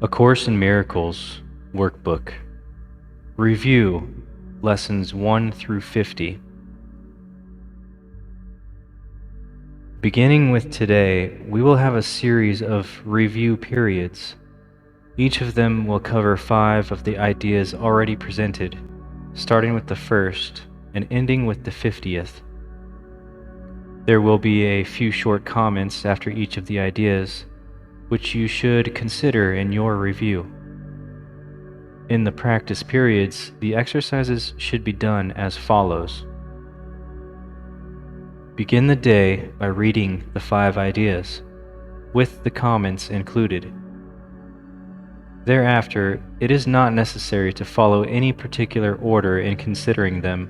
A Course in Miracles Workbook. Review Lessons 1 through 50. Beginning with today, we will have a series of review periods. Each of them will cover 5 of the ideas already presented, starting with the first and ending with the 50th. There will be a few short comments after each of the ideas, which you should consider in your review. In the practice periods, the exercises should be done as follows. Begin the day by reading the 5 ideas, with the comments included. Thereafter, it is not necessary to follow any particular order in considering them,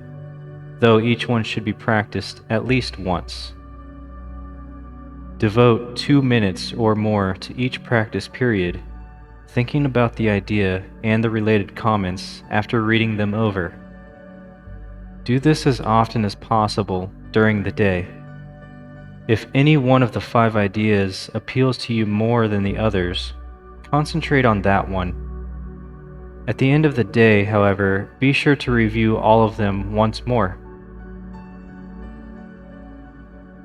though each one should be practiced at least once. Devote 2 minutes or more to each practice period, thinking about the idea and the related comments after reading them over. Do this as often as possible during the day. If any one of the 5 ideas appeals to you more than the others, concentrate on that one. At the end of the day, however, be sure to review all of them once more.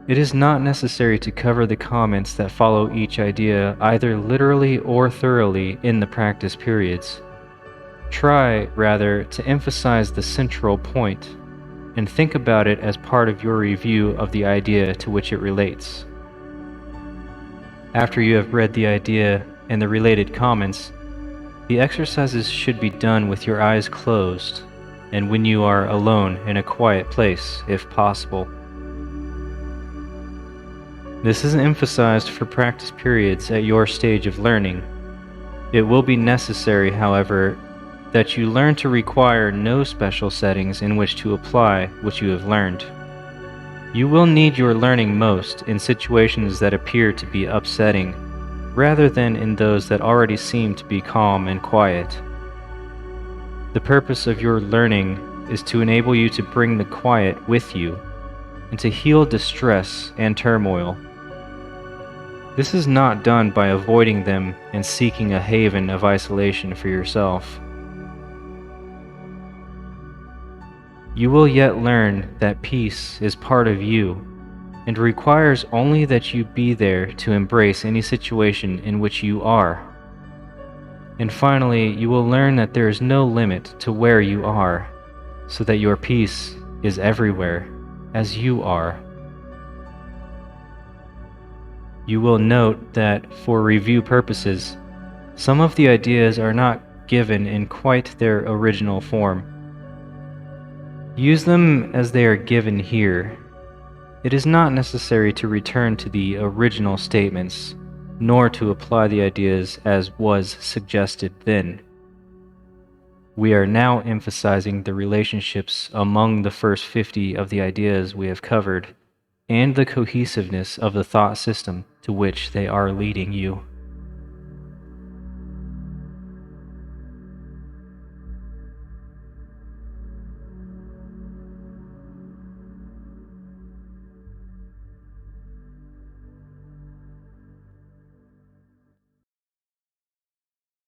It is not necessary to cover the comments that follow each idea either literally or thoroughly in the practice periods. Try, rather, to emphasize the central point, and think about it as part of your review of the idea to which it relates. After you have read the idea and the related comments, the exercises should be done with your eyes closed, and when you are alone in a quiet place, if possible. This is emphasized for practice periods at your stage of learning. It will be necessary, however, that you learn to require no special settings in which to apply what you have learned. You will need your learning most in situations that appear to be upsetting, rather than in those that already seem to be calm and quiet. The purpose of your learning is to enable you to bring the quiet with you and to heal distress and turmoil. This is not done by avoiding them and seeking a haven of isolation for yourself. You will yet learn that peace is part of you and requires only that you be there to embrace any situation in which you are. And finally, you will learn that there is no limit to where you are, so that your peace is everywhere, as you are. You will note that, for review purposes, some of the ideas are not given in quite their original form. Use them as they are given here. It is not necessary to return to the original statements, nor to apply the ideas as was suggested then. We are now emphasizing the relationships among the first 50 of the ideas we have covered, and the cohesiveness of the thought system to which they are leading you.